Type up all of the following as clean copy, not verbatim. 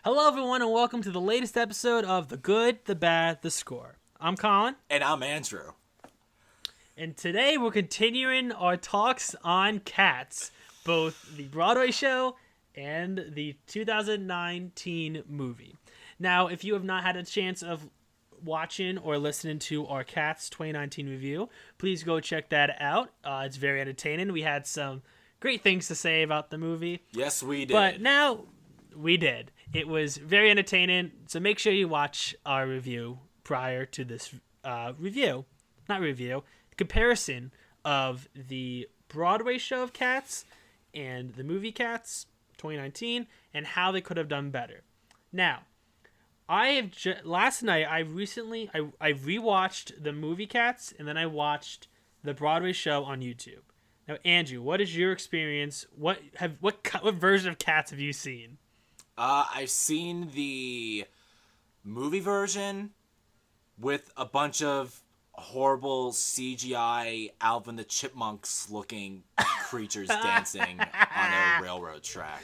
Hello, everyone, and welcome to the latest episode of The Good, the Bad, the Score. I'm Collin. And I'm Andrew. And today we're continuing our talks on Cats, both the Broadway show and the 2019 movie. Now, if you have not had a chance of watching or listening to our Cats 2019 review, please go check that out. It's very entertaining. We had some great things to say about the movie. Yes, we did. But now we did. It was very entertaining, so make sure you watch our review prior to this comparison of the Broadway show of Cats and the movie Cats 2019 and how they could have done better. Now, last night I rewatched the movie Cats and then I watched the Broadway show on YouTube. Now, Andrew, what is your experience? What version of Cats have you seen? I've seen the movie version with a bunch of horrible CGI Alvin the Chipmunks looking creatures dancing on a railroad track.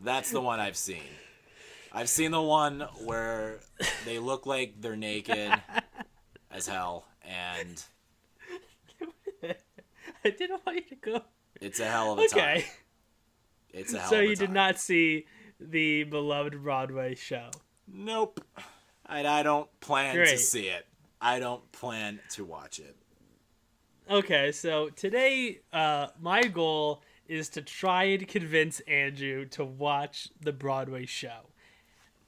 That's the one I've seen. I've seen the one where they look like they're naked as hell, and I didn't want you to go. It's a hell of a time. It's a hell of a time. So you did not see the beloved Broadway show? Nope. I don't plan to see it. I don't plan to watch it. Okay, so today my goal is to try and convince Andrew to watch the Broadway show.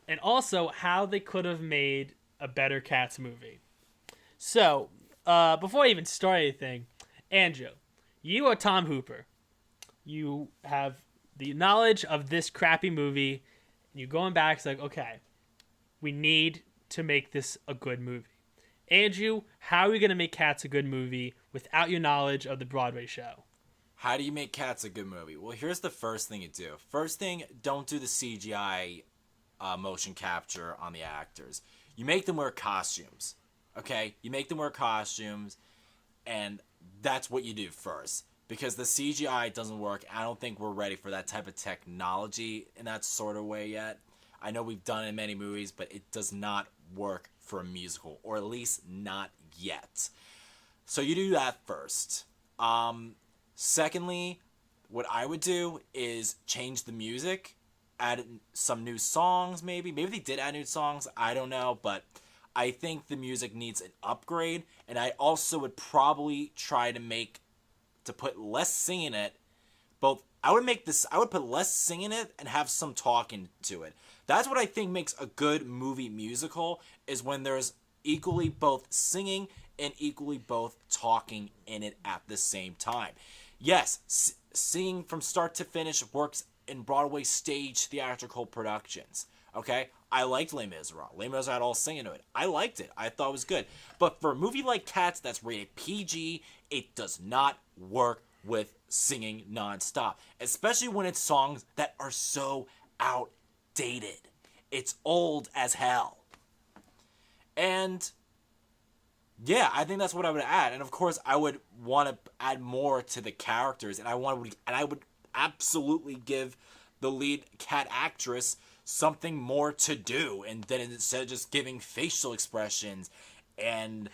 And also how they could have made a better Cats movie. So, before I even start anything, Andrew, you are Tom Hooper. You have the knowledge of this crappy movie, and you're going back, it's like, okay, we need to make this a good movie. Andrew, how are we going to make Cats a good movie without your knowledge of the Broadway show? How do you make Cats a good movie? Well, here's the first thing you do. First thing, don't do the CGI motion capture on the actors. You make them wear costumes, okay? You make them wear costumes, and that's what you do first. Because the CGI doesn't work. I don't think we're ready for that type of technology in that sort of way yet. I know we've done it in many movies, but it does not work for a musical, or at least not yet. So you do that first. Secondly, what I would do is change the music, add some new songs maybe. Maybe they did add new songs, I don't know, but I think the music needs an upgrade, and I also would probably try to put less singing in it. I would put less singing in it and have some talking to it. That's what I think makes a good movie musical, is when there's equally both singing and equally both talking in it at the same time. Yes, singing from start to finish works in Broadway stage theatrical productions. Okay? I liked Les Miserables. Les Miserables had all singing to it. I liked it. I thought it was good. But for a movie like Cats that's rated PG, it does not work with singing nonstop. Especially when it's songs that are so outdated. It's old as hell. And yeah, I think that's what I would add. And of course, I would want to add more to the characters. And I would absolutely give the lead cat actress something more to do, and then instead of just giving facial expressions and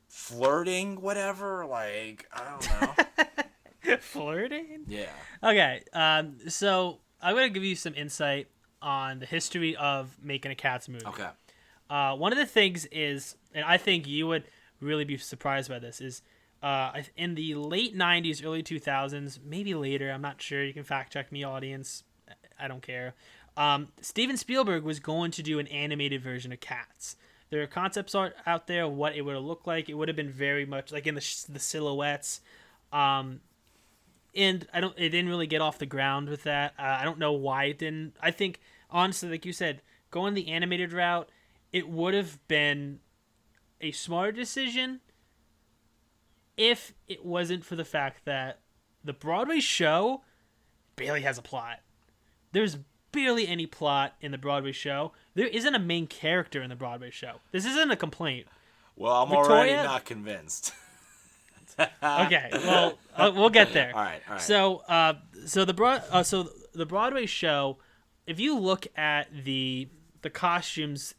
flirting, whatever, like, I don't know. Flirting? Yeah. Okay, so I'm going to give you some insight on the history of making a Cats movie. Okay. One of the things is, and I think you would really be surprised by this, is in the late 90s, early 2000s, maybe later, I'm not sure, you can fact check me, audience, I don't care. Steven Spielberg was going to do an animated version of Cats. There are concepts out there of what it would have looked like. It would have been very much like in the silhouettes. And it didn't really get off the ground with that. I don't know why it didn't. I think, honestly, like you said, going the animated route, it would have been a smarter decision if it wasn't for the fact that the Broadway show barely has a plot. There's barely any plot in the Broadway show. There isn't a main character in the Broadway show. This isn't a complaint. Well, I'm already not convinced. Okay, well, we'll get there. All right. So the Broadway show if you look at the costumes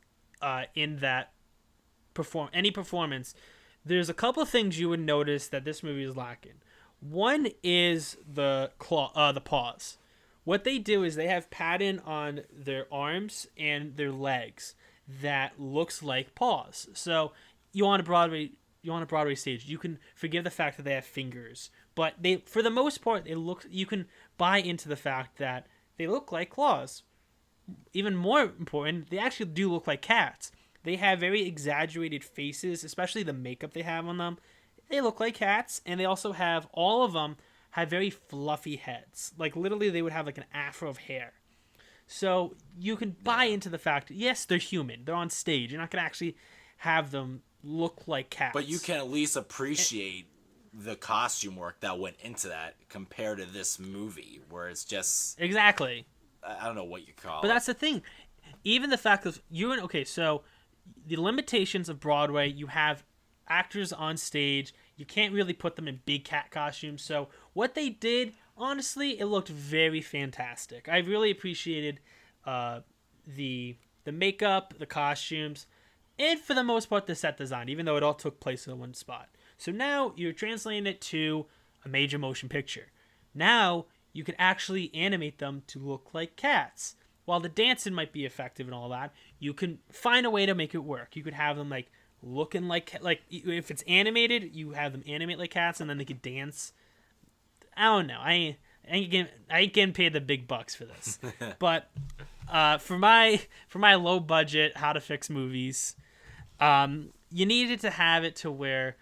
in that any performance, there's a couple of things you would notice that this movie is lacking. One is the paws. What they do is they have pattern on their arms and their legs that looks like paws. So you on a Broadway stage, you can forgive the fact that they have fingers, but they, for the most part, you can buy into the fact that they look like claws. Even more important, they actually do look like cats. They have very exaggerated faces, especially the makeup they have on them. They look like cats, and they also have, all of them have very fluffy heads. Like, literally, they would have like an afro of hair. So you can buy into the fact, yes, they're human. They're on stage. You're not going to actually have them look like cats. But you can at least appreciate the costume work that went into that compared to this movie, where it's just... Exactly. I don't know what you call it. But that's the thing. Even the fact of okay, so the limitations of Broadway, you have actors on stage. You can't really put them in big cat costumes. So what they did, honestly, it looked very fantastic. I really appreciated the makeup, the costumes, and for the most part the set design, even though it all took place in one spot. So now you're translating it to a major motion picture. Now you can actually animate them to look like cats. While the dancing might be effective and all that, you can find a way to make it work. You could have them like looking like if it's animated, you have them animate like cats, and then they could dance. I don't know. I ain't getting paid the big bucks for this. But for my low budget how to fix movies, you needed to have it to where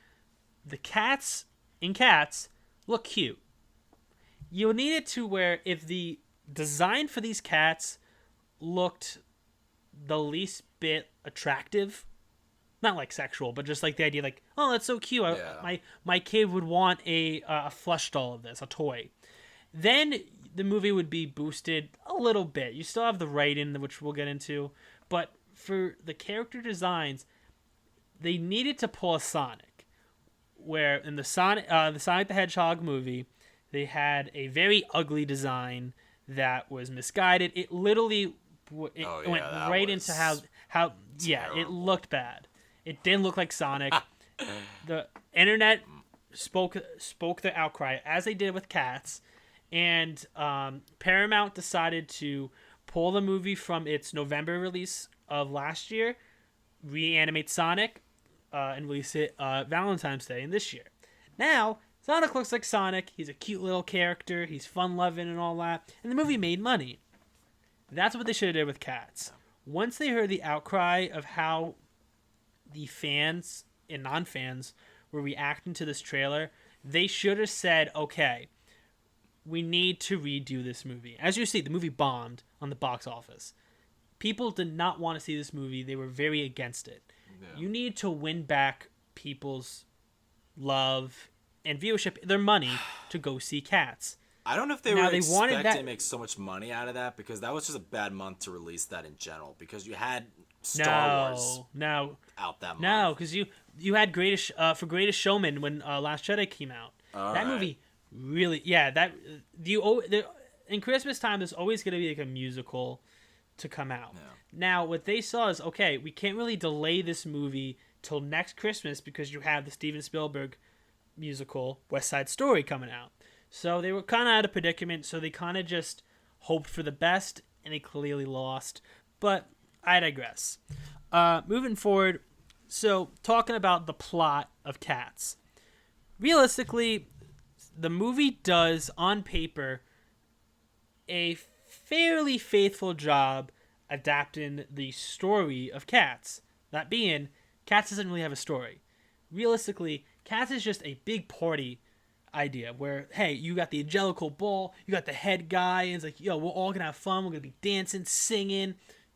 the cats in Cats look cute. You need it to where if the design for these cats looked the least bit attractive, not like sexual, but just like the idea, like, oh, that's so cute. Yeah. My kid would want a plush doll of this, a toy. Then the movie would be boosted a little bit. You still have the writing, which we'll get into, but for the character designs, they needed to pull a Sonic, where in the Sonic the Hedgehog movie, they had a very ugly design that was misguided. It literally went right into how it looked bad. It didn't look like Sonic. The internet spoke their outcry, as they did with Cats, and Paramount decided to pull the movie from its November release of last year, reanimate Sonic, and release it Valentine's Day in this year. Now, Sonic looks like Sonic. He's a cute little character. He's fun-loving and all that. And the movie made money. That's what they should have did with Cats. Once they heard the outcry of how the fans and non-fans were reacting to this trailer, they should have said, okay, we need to redo this movie. As you see, the movie bombed on the box office. People did not want to see this movie. They were very against it. Yeah. You need to win back people's love and viewership, their money, to go see Cats. I don't know if they were expecting to make so much money out of that, because that was just a bad month to release that in general, because you had Star Wars out that month. No, because you had Greatest Showman when Last Jedi came out. Movie really, in Christmas time there's always going to be like a musical to come out. Yeah. Now what they saw is, okay, we can't really delay this movie till next Christmas because you have the Steven Spielberg musical West Side Story coming out. So they were kind of at a predicament, so they kind of just hoped for the best, and they clearly lost. But I digress. Moving forward, so talking about the plot of Cats. Realistically, the movie does, on paper, a fairly faithful job adapting the story of Cats. That being, Cats doesn't really have a story. Realistically, Cats is just a big party idea where, hey, you got the Angelical Ball, you got the head guy, and it's like, yo, we're all gonna have fun, we're gonna be dancing, singing,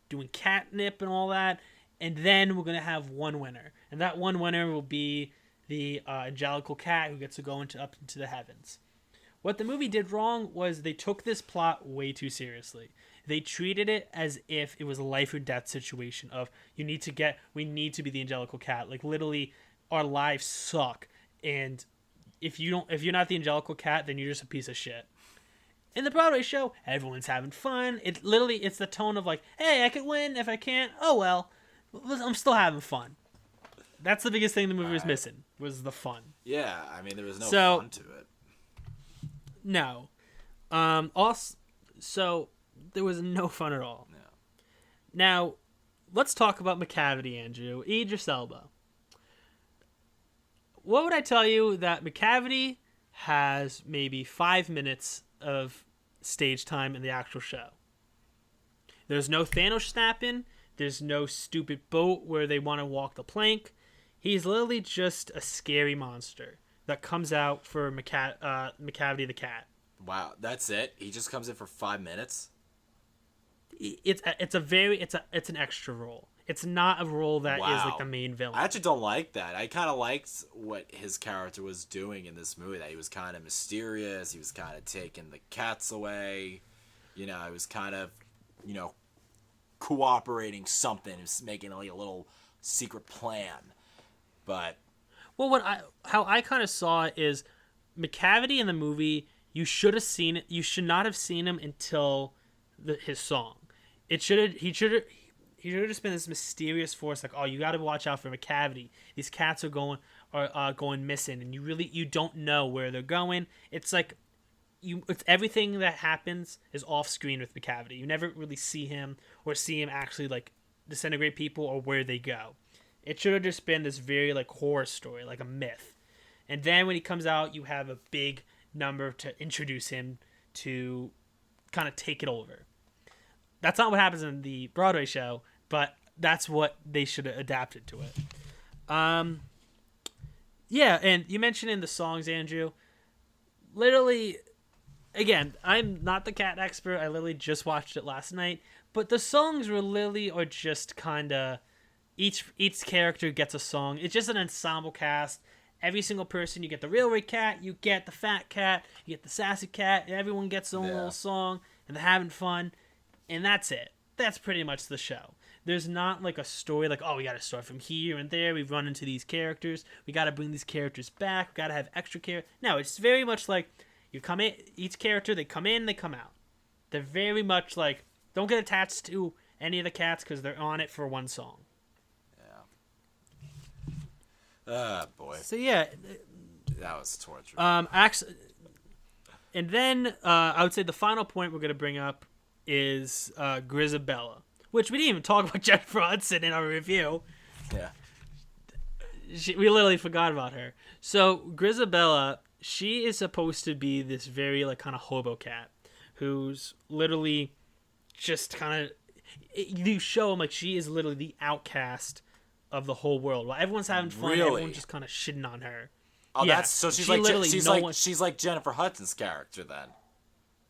doing catnip and all that, and then we're gonna have one winner, and that one winner will be the Angelical Cat who gets to go up into the heavens. What the movie did wrong was they took this plot way too seriously. They treated it as if it was a life or death situation of, we need to be the Angelical Cat. Like, literally, our lives suck, and if you're not the Angelical Cat, then you're just a piece of shit. In the Broadway show, everyone's having fun. It's the tone of like, hey, I could win. If I can't, oh well. I'm still having fun. That's the biggest thing the movie was missing, was the fun. Yeah, I mean, there was no fun to it. No. Also, so there was no fun at all. No. Now, let's talk about Macavity, Andrew. Idris Elba. What would I tell you that Macavity has maybe 5 minutes of stage time in the actual show? There's no Thanos snapping. There's no stupid boat where they want to walk the plank. He's literally just a scary monster that comes out for Macavity the cat. Wow, that's it? He just comes in for 5 minutes? It's an extra role. It's not a role that is like the main villain. I actually don't like that. I kind of liked what his character was doing in this movie. That he was kind of mysterious. He was kind of taking the cats away. You know, he was kind of, cooperating something. He was making like a little secret plan. But how I kind of saw it is Macavity in the movie. You should not have seen him until his song. He should have just been this mysterious force, like, oh, you got to watch out for Macavity. These cats are going missing, and you don't know where they're going. It's like it's everything that happens is off screen with Macavity. You never really see him or see him actually like disintegrate people or where they go. It should have just been this very like horror story, like a myth. And then when he comes out, you have a big number to introduce him to kind of take it over. That's not what happens in the Broadway show, but that's what they should have adapted to it. Yeah, and you mentioned in the songs, Andrew, literally, again, I'm not the cat expert. I literally just watched it last night, but the songs are just kind of each character gets a song. It's just an ensemble cast. Every single person, you get the railway cat, you get the fat cat, you get the sassy cat, and everyone gets their own little song, and they're having fun, and that's it. That's pretty much the show. There's not like a story like, oh, we got to start from here and there. We've run into these characters. We got to bring these characters back. We got to have extra characters. No, it's very much like you come in, each character, they come in, they come out. They're very much like, don't get attached to any of the cats because they're on it for one song. Boy. So yeah, that was torture. Actually, and then I would say the final point we're gonna bring up is Grizabella, which we didn't even talk about Jennifer Hudson in our review. Yeah. We literally forgot about her. So Grizabella, she is supposed to be this very like kind of hobo cat who's literally just kind of. You show him like she is literally the outcast of the whole world. While everyone's having fun, everyone's just kind of shitting on her. Oh, yeah. That's so she's like Jennifer Hudson's character then.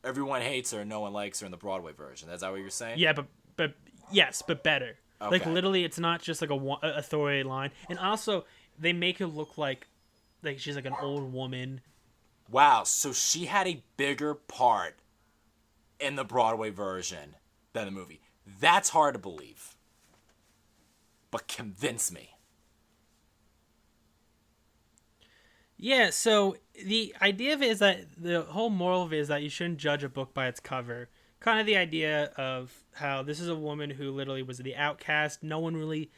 Everyone hates her and no one likes her in the Broadway version. Is that what you're saying? Yeah, but yes, but better. Okay. Like literally, it's not just like a authority line, and also they make her look like she's like an old woman. Wow, so she had a bigger part in the Broadway version than the movie. That's hard to believe. But convince me. Yeah, so the idea of it is that the whole moral of it is that you shouldn't judge a book by its cover. Kind of the idea of how this is a woman who literally was the outcast. No one really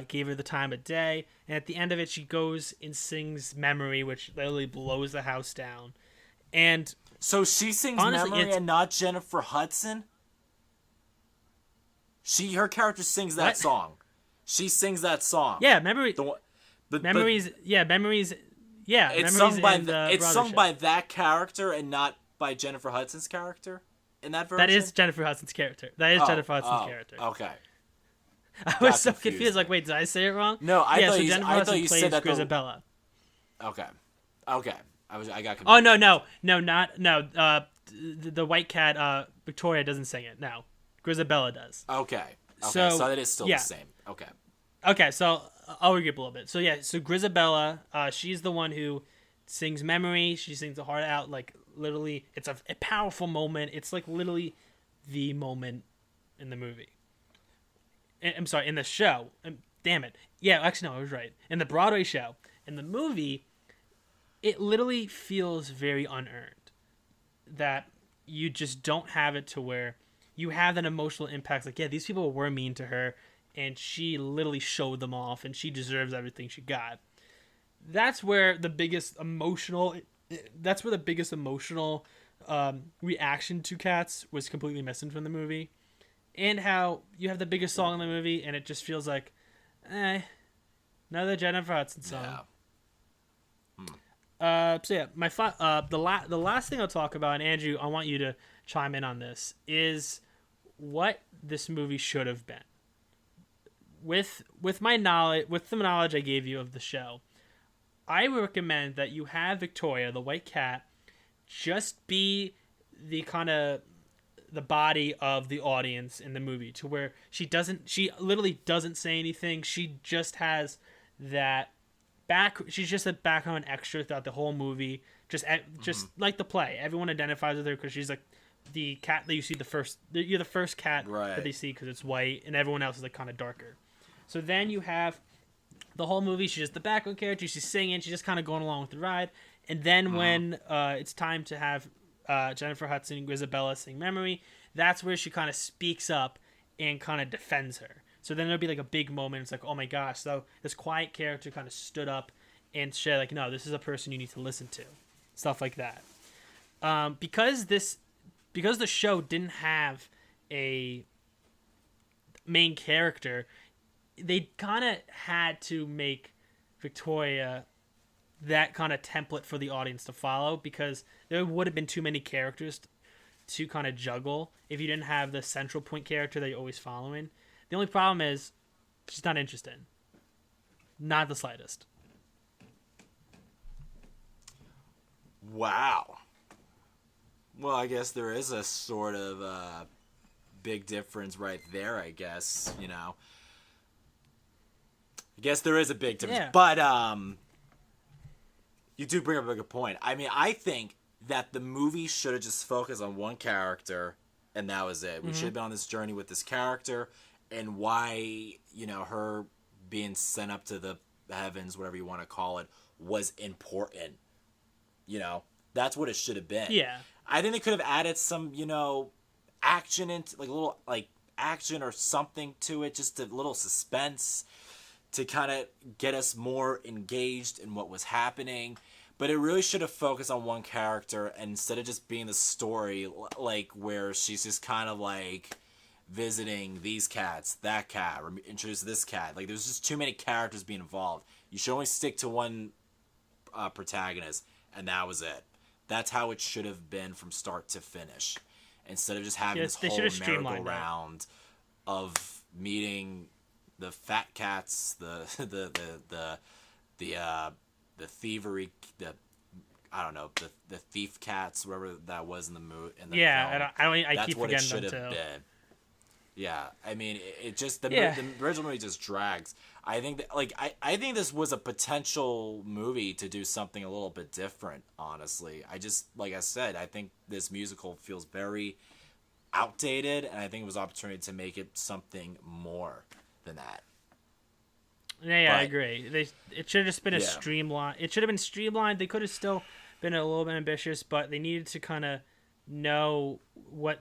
gave her the time of day. And at the end of it, she goes and sings Memory, which literally blows the house down. And so she sings Memory and not Jennifer Hudson? Her character sings that song. She sings that song. Yeah, Memories. Yeah, it's sung by that character and not by Jennifer Hudson's character in that version. That is Jennifer Hudson's character. Jennifer Hudson's character. Okay. I was so confused. Like, wait, did I say it wrong? No, I thought Jennifer Hudson plays Grizabella. Okay. I got confused. Oh no. The white cat, Victoria doesn't sing it. No, Grizabella does. Okay. So that is still the same. Okay, so I'll regroup a little bit. So Grizabella, she's the one who sings Memory. She sings the heart out. Like literally, it's a powerful moment. It's like literally the moment in the movie. I'm sorry, in the show. Damn it. Yeah, actually no, I was right. In the Broadway show. In the movie, it literally feels very unearned. That you just don't have it to where you have that emotional impact. Like, yeah, these people were mean to her, and she literally showed them off, and she deserves everything she got. That's where the biggest emotional. That's where the biggest emotional reaction to Cats was completely missing from the movie, and how you have the biggest song in the movie, and it just feels like, another Jennifer Hudson song. Yeah. So yeah, the last thing I'll talk about, and Andrew, I want you to chime in on this, is what this movie should have been. With my knowledge, with the knowledge I gave you of the show, I recommend that you have Victoria, the white cat, just be the kind of the body of the audience in the movie, to where she literally doesn't say anything. She just has that she's just a background extra throughout the whole movie. Just like the play, everyone identifies with her because she's like the cat that you see you're the first cat that they see because it's white, and everyone else is like kind of darker. So then you have the whole movie, she's just the background character. She's singing, she's just kind of going along with the ride. And then when it's time to have Jennifer Hudson and Grizabella sing Memory, that's where she kind of speaks up and kind of defends her. So then there'll be like a big moment. It's like, oh my gosh, so this quiet character kind of stood up and said, like, no, this is a person you need to listen to. Stuff like that. Because the show didn't have a main character, they kind of had to make Victoria that kind of template for the audience to follow, because there would have been too many characters to kind of juggle if you didn't have the central point character that you're always following. The only problem is she's not interested. Not the slightest. Wow. Well, I guess there is a sort of big difference right there, I guess, you know. I guess there is a big difference. Yeah. But you do bring up a good point. I mean, I think that the movie should have just focused on one character, and that was it. We should have been on this journey with this character, and why, you know, her being sent up to the heavens, whatever you want to call it, was important. You know, that's what it should have been. Yeah. I think they could have added some, you know, action into, like, a little, like, action or something to it, just a little suspense to kind of get us more engaged in what was happening. But it really should have focused on one character, and instead of just being the story, like, where she's just kind of, like, visiting these cats, that cat, or introduce this cat. Like, there's just too many characters being involved. You should only stick to one protagonist, and that was it. That's how it should have been from start to finish. Instead of just having this whole merry-go-round of meeting the fat cats, the thievery, the thief cats, whatever that was in the movie. Yeah, film. I keep forgetting them too. That's what it should have been. Yeah, I mean, it just the original movie just drags. I think that, like, I think this was a potential movie to do something a little bit different. Honestly, like I said, I think this musical feels very outdated, and I think it was an opportunity to make it something more than that. Yeah, I agree. It should have just been a streamline. It should have been streamlined. They could have still been a little bit ambitious, but they needed to kind of know what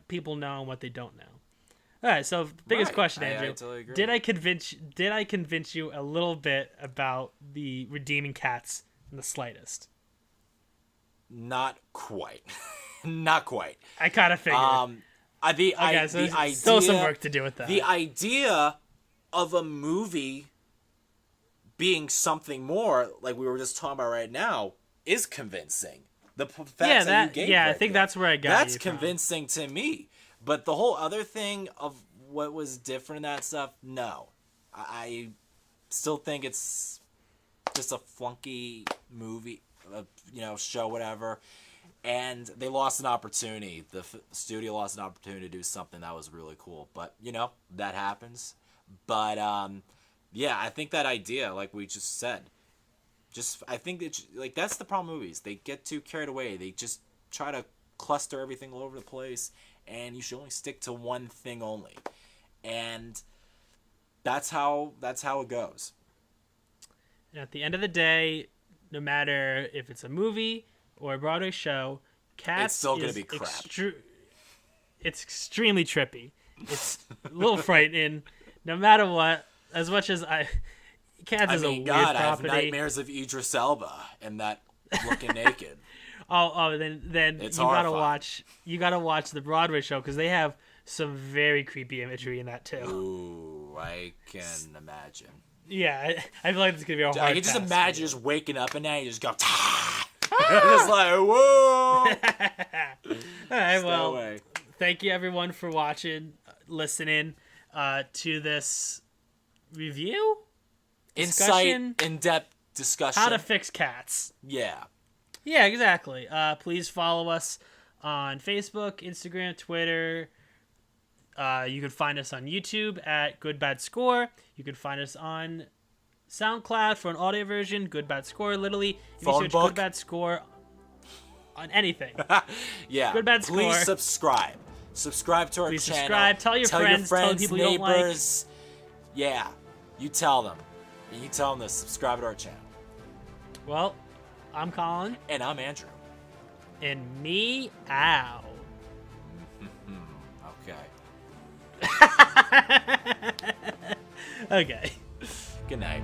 people know and what they don't know. All right, so the biggest question, Andrew, I totally agree. Did I convince you a little bit about the redeeming cats in the slightest? Not quite. Not quite. I kind of figured. The idea, still some work to do with that. The idea of a movie being something more, like we were just talking about right now, is convincing. The facts that you gave I think that's where I got That's convincing to me. But the whole other thing of what was different in that stuff, no. I still think it's just a flunky movie, show, whatever. And they lost an opportunity. The studio lost an opportunity to do something that was really cool. But, that happens. But, I think that idea, like we just said, I think that, that's the problem with movies. They get too carried away. They just try to cluster everything all over the place. And you should only stick to one thing only. And that's how it goes. And at the end of the day, no matter if it's a movie or a Broadway show, Cats It's still gonna is be crap. It's extremely trippy. It's a little frightening, no matter what. As much as Cats is a weird God, property. I have nightmares of Idris Elba and that looking naked. Then It's you gotta horrifying. watch the Broadway show because they have some very creepy imagery in that too. Ooh, I can imagine. Yeah, I feel like it's gonna be a hard. I can just pass for imagine you. just waking up and now you just go. Just like whoa. All right, Stay well, away. thank you everyone for watching, listening to this review, discussion, Insight, in-depth discussion. how to fix cats. Yeah. Yeah, exactly. Please follow us on Facebook, Instagram, Twitter. You can find us on YouTube at Good Bad Score. You can find us on SoundCloud for an audio version, Good Bad Score. Literally, if Phone you search book. Good Bad Score on anything. Yeah. Good Bad Please Score. subscribe. Subscribe to our Please channel. subscribe. Tell your friends. Tell the people you don't like. neighbors. Yeah. You tell them. And you tell them to subscribe to our channel. Well, I'm Collin. And I'm Andrew. And meow. Okay. Okay. Good night.